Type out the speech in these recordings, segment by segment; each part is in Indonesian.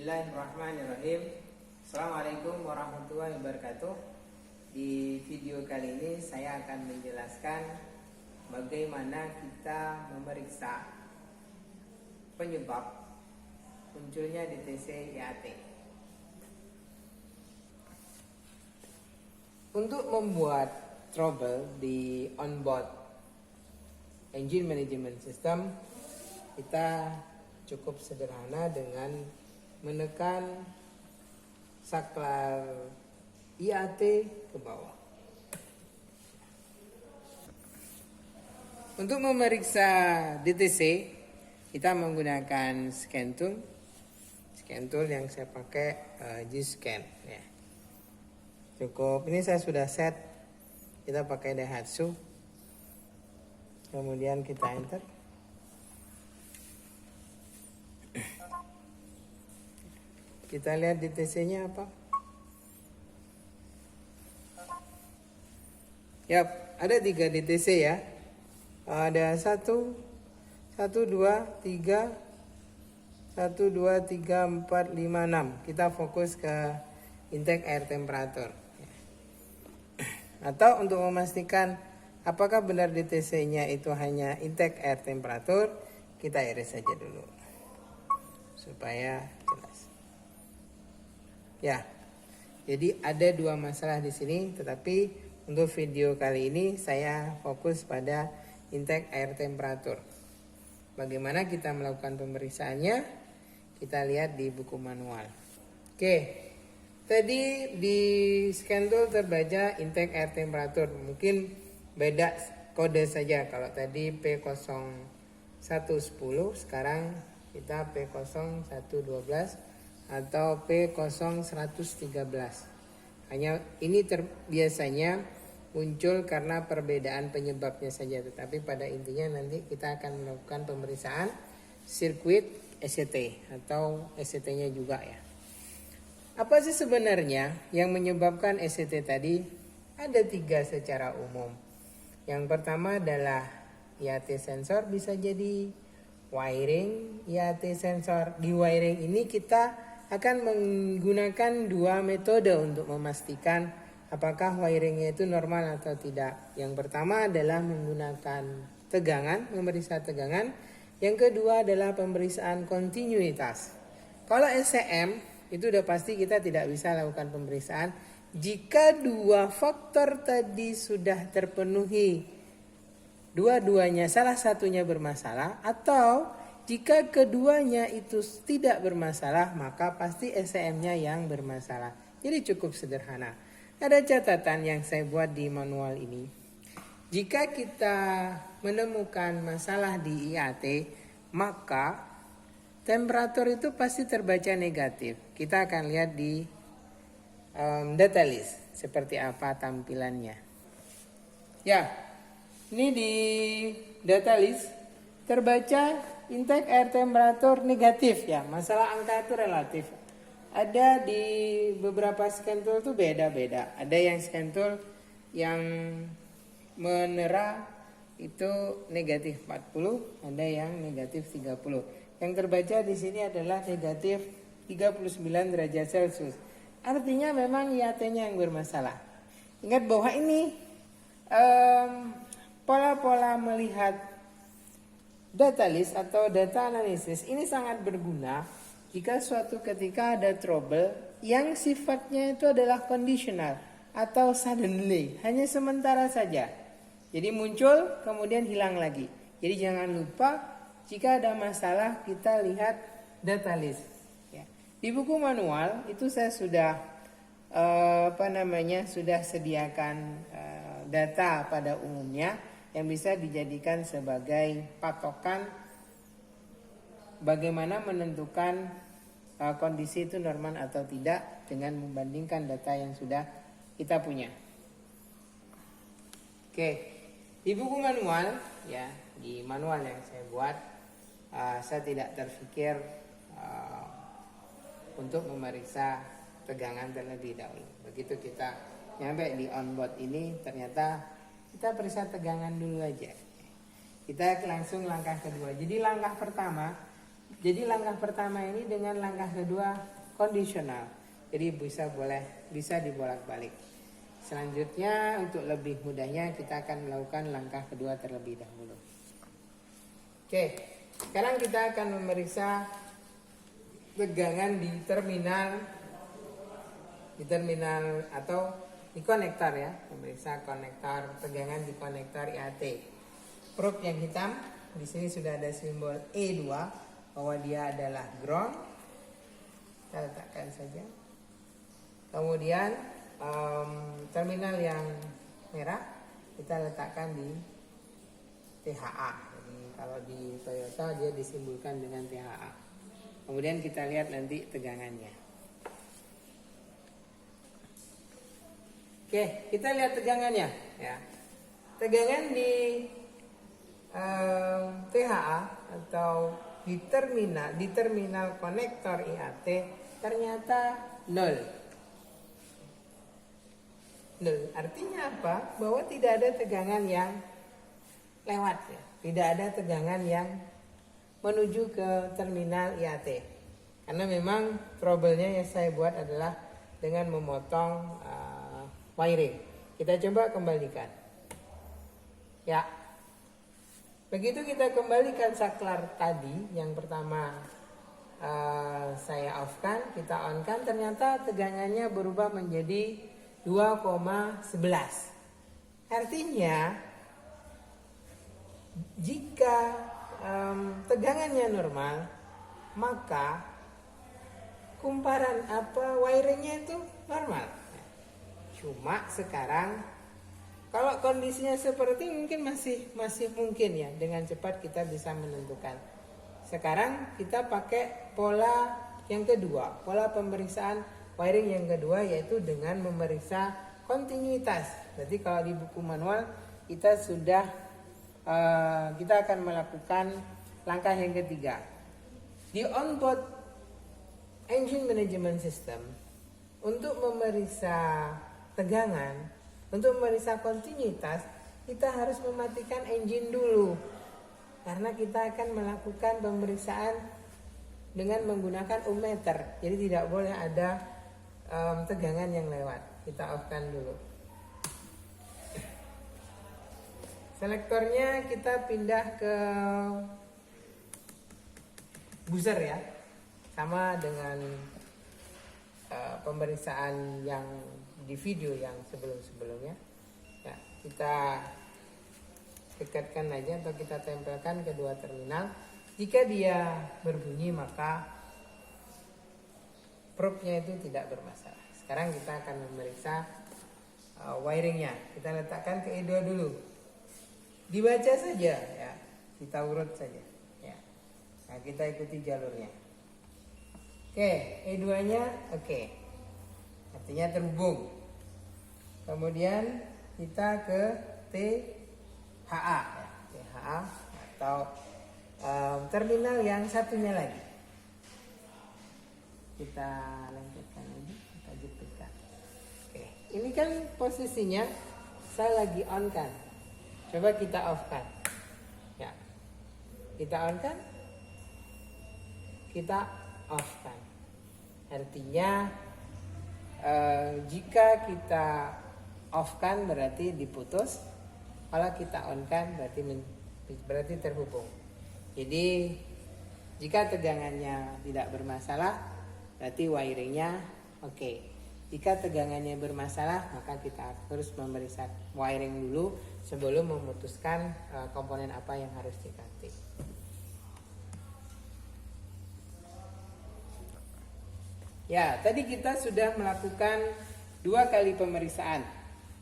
Bismillahirrahmanirrahim. Assalamualaikum warahmatullahi wabarakatuh. Di video kali ini saya akan menjelaskan bagaimana kita memeriksa penyebab munculnya DTC IAT. Untuk membuat trouble di onboard engine management system, kita cukup sederhana dengan menekan saklar IAT ke bawah. Untuk memeriksa DTC, kita menggunakan scan tool yang saya pakai G-Scan ya. Cukup, ini saya sudah set, kita pakai Daihatsu. Kemudian kita enter. Kita lihat DTC-nya apa? Yap, ada 3 DTC ya. Ada 1, 2, 3, 4, 5, 6. Kita fokus ke intake air temperature. Atau untuk memastikan apakah benar DTC-nya itu hanya intake air temperature, kita iris saja dulu supaya jelas. Ya, jadi ada 2 masalah di sini, tetapi untuk video kali ini saya fokus pada intake air temperature. Bagaimana kita melakukan pemeriksaannya? Kita lihat di buku manual. Oke, tadi di scan tool terbaca intake air temperature. Mungkin beda kode saja. Kalau tadi P0110, sekarang kita P0112. Atau P0113. Hanya ini biasanya muncul karena perbedaan penyebabnya saja, tetapi pada intinya nanti kita akan melakukan pemeriksaan sirkuit SCT atau SCT-nya juga ya. Apa sih sebenarnya yang menyebabkan SCT tadi? Ada 3 secara umum. Yang pertama adalah IAT sensor, bisa jadi wiring IAT sensor. Di wiring ini kita akan menggunakan 2 metode untuk memastikan apakah wiringnya itu normal atau tidak. Yang pertama adalah menggunakan tegangan, memeriksa tegangan. Yang kedua adalah pemeriksaan kontinuitas. Kalau SCM itu udah pasti kita tidak bisa lakukan pemeriksaan jika 2 faktor tadi sudah terpenuhi. Dua-duanya, salah satunya bermasalah, atau jika keduanya itu tidak bermasalah, maka pasti SCM-nya yang bermasalah. Jadi cukup sederhana. Ada catatan yang saya buat di manual ini. Jika kita menemukan masalah di IAT, maka temperatur itu pasti terbaca negatif. Kita akan lihat di data list seperti apa tampilannya. Ya, ini di data list terbaca intake air temperature negatif ya. Masalah angka itu relatif. Ada di beberapa scan tool itu beda-beda. Ada yang scan tool yang menera itu negatif 40, ada yang negatif 30. Yang terbaca di sini adalah negatif 39 derajat Celcius. Artinya memang IAT-nya yang bermasalah. Ingat bahwa ini pola-pola melihat data list atau data analisis ini sangat berguna jika suatu ketika ada trouble yang sifatnya itu adalah conditional atau suddenly, hanya sementara saja. Jadi muncul kemudian hilang lagi. Jadi jangan lupa jika ada masalah kita lihat data list. Ya. Di buku manual itu saya sudah sudah sediakan data pada umumnya yang bisa dijadikan sebagai patokan bagaimana menentukan kondisi itu normal atau tidak dengan membandingkan data yang sudah kita punya. Oke, di buku manual ya, di manual yang saya buat, saya tidak terfikir untuk memeriksa tegangan terlebih dahulu. Begitu kita nyampe di onboard ini, ternyata kita periksa tegangan dulu aja. Kita langsung langkah kedua. Jadi langkah pertama Jadi langkah pertama ini dengan langkah kedua kondisional. Jadi bisa dibolak-balik. Selanjutnya untuk lebih mudahnya kita akan melakukan langkah kedua terlebih dahulu. Oke, sekarang kita akan memeriksa tegangan di terminal atau di konektor ya, memeriksa konektor tegangan di konektor IAT. Probe yang hitam di sini sudah ada simbol E2 bahwa dia adalah ground. Kita letakkan saja. Kemudian terminal yang merah kita letakkan di THA. Jadi kalau di Toyota dia disimbolkan dengan THA. Kemudian kita lihat nanti tegangannya. Oke, kita lihat tegangannya ya. Tegangan di THA atau di terminal konektor IAT ternyata 0. Artinya apa? Bahwa tidak ada tegangan yang lewat ya. Tidak ada tegangan yang menuju ke terminal IAT. Karena memang trouble-nya yang saya buat adalah dengan memotong wiring. Kita coba kembalikan. Ya. Begitu kita kembalikan saklar tadi, yang pertama saya off-kan, kita on-kan, ternyata tegangannya berubah menjadi 2,11. Artinya jika tegangannya normal, maka kumparan wiringnya itu normal. Cuma sekarang kalau kondisinya seperti mungkin masih mungkin ya, dengan cepat kita bisa menentukan. Sekarang kita pakai pola yang kedua, pola pemeriksaan wiring yang kedua, yaitu dengan memeriksa kontinuitas. Jadi kalau di buku manual kita akan melakukan langkah yang ketiga. Di onboard engine management system, untuk memeriksa tegangan, untuk memeriksa kontinuitas, kita harus mematikan engine dulu. Karena kita akan melakukan pemeriksaan dengan menggunakan ohmmeter. Jadi tidak boleh ada tegangan yang lewat. Kita off-kan dulu. Selektornya kita pindah ke buzzer ya. Sama dengan pemeriksaan yang di video yang sebelumnya. Ya, kita dekatkan aja atau kita tempelkan kedua terminal. Jika dia berbunyi maka probe-nya itu tidak bermasalah. Sekarang kita akan memeriksa wiringnya. Kita letakkan ke E2 dulu. Dibaca saja ya. Kita urut saja ya. Nah, kita ikuti jalurnya. Oke, E2-nya oke. Artinya terhubung. Kemudian kita ke THA ya. THA atau terminal yang satunya lagi. Kita lanjutkan lagi, kita jepitkan. Oke, ini kan posisinya saya lagi on kan. Coba kita off kan. Ya, kita on kan, kita off kan. Artinya jika kita off kan berarti diputus, kalau kita on kan berarti terhubung. Jadi jika tegangannya tidak bermasalah, berarti wiringnya oke. Jika tegangannya bermasalah, maka kita harus memeriksa wiring dulu sebelum memutuskan komponen apa yang harus diganti. Ya, tadi kita sudah melakukan 2 kali pemeriksaan.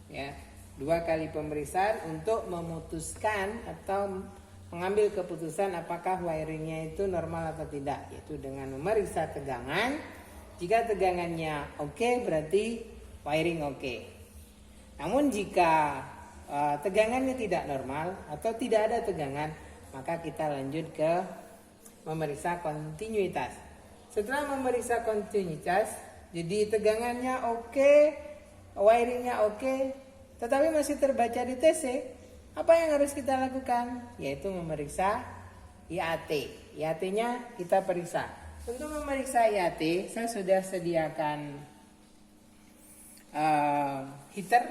Ya, 2 kali pemeriksaan untuk memutuskan atau mengambil keputusan apakah wiringnya itu normal atau tidak, yaitu dengan memeriksa tegangan. Jika tegangannya oke, berarti wiring oke. Namun jika tegangannya tidak normal atau tidak ada tegangan, maka kita lanjut ke memeriksa kontinuitas. Setelah memeriksa kontinuitas, jadi tegangannya oke, wiringnya oke, tetapi masih terbaca di TC. Apa yang harus kita lakukan? Yaitu memeriksa IAT. IAT-nya kita periksa. Untuk memeriksa IAT, saya sudah sediakan heater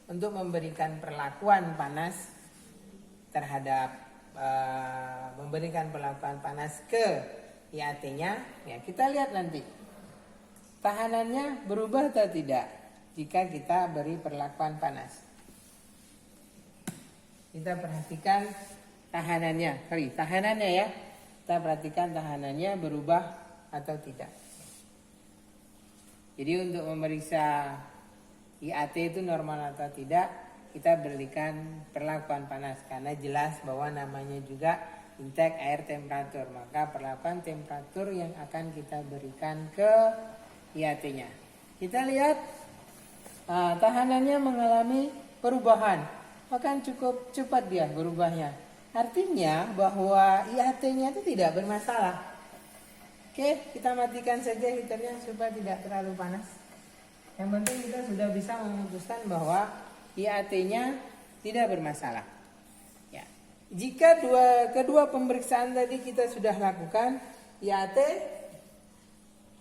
untuk memberikan perlakuan panas terhadap memberikan perlakuan panas ke IAT-nya. Ya, kita lihat nanti tahanannya berubah atau tidak jika kita beri perlakuan panas. Kita perhatikan tahanannya ya. Kita perhatikan tahanannya berubah atau tidak. Jadi untuk memeriksa IAT itu normal atau tidak, kita berikan perlakuan panas karena jelas bahwa namanya juga intake air temperatur. Maka perlakuan temperatur yang akan kita berikan ke IAT-nya. Kita lihat tahanannya mengalami perubahan, bahkan cukup cepat dia berubahnya. Artinya bahwa IAT-nya itu tidak bermasalah. Oke, kita matikan saja heaternya supaya tidak terlalu panas. Yang penting kita sudah bisa memutuskan bahwa IAT-nya tidak bermasalah. Ya. Jika kedua pemeriksaan tadi kita sudah lakukan, IAT,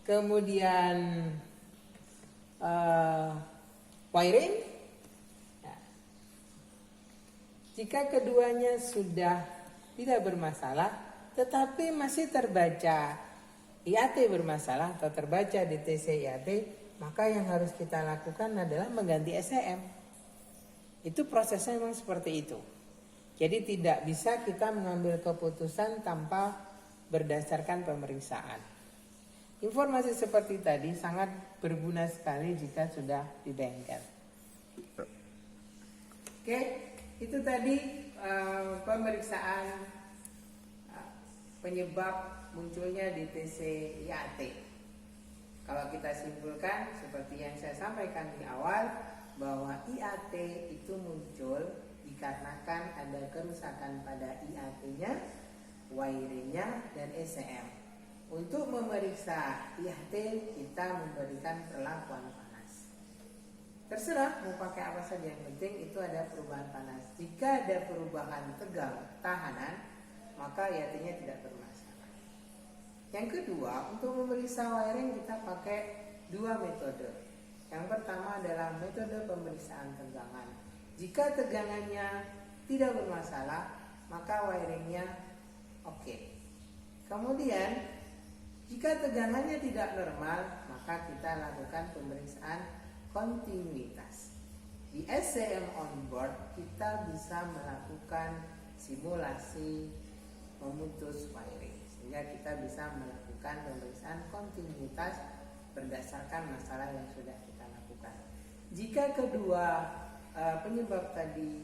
kemudian wiring. Ya. Jika keduanya sudah tidak bermasalah, tetapi masih terbaca IAT bermasalah atau terbaca DTC IAT, maka yang harus kita lakukan adalah mengganti SCM. Itu prosesnya memang seperti itu. Jadi tidak bisa kita mengambil keputusan tanpa berdasarkan pemeriksaan. Informasi seperti tadi sangat berguna sekali jika sudah di bengkel. Oke, itu tadi pemeriksaan penyebab munculnya DTC IAT. Kalau kita simpulkan seperti yang saya sampaikan di awal, bahwa IAT itu muncul dikarenakan ada kerusakan pada IAT-nya, wiringnya, dan SCM. Untuk memeriksa IAT kita memberikan perlakuan panas. Terserah mau pakai apa saja, yang penting itu ada perubahan panas. Jika ada perubahan tegang tahanan, maka IAT-nya tidak bermasalah. Yang kedua, untuk memeriksa wiring kita pakai dua metode. Yang pertama adalah metode pemeriksaan tegangan. Jika tegangannya tidak bermasalah, maka wiringnya oke. Kemudian, jika tegangannya tidak normal, maka kita lakukan pemeriksaan kontinuitas. Di SCM onboard kita bisa melakukan simulasi memutus wiring, sehingga kita bisa melakukan pemeriksaan kontinuitas berdasarkan masalah yang sudah kita lakukan. Jika kedua penyebab tadi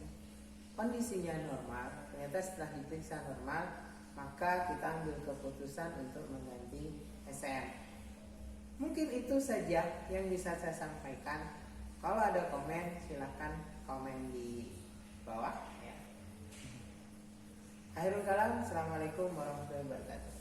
kondisinya normal, ternyata setelah diperiksa normal, maka kita ambil keputusan untuk mengganti SCM. Mungkin itu saja yang bisa saya sampaikan. Kalau ada komen, silahkan komen di bawah. Akhirul kalam, assalamualaikum warahmatullahi wabarakatuh.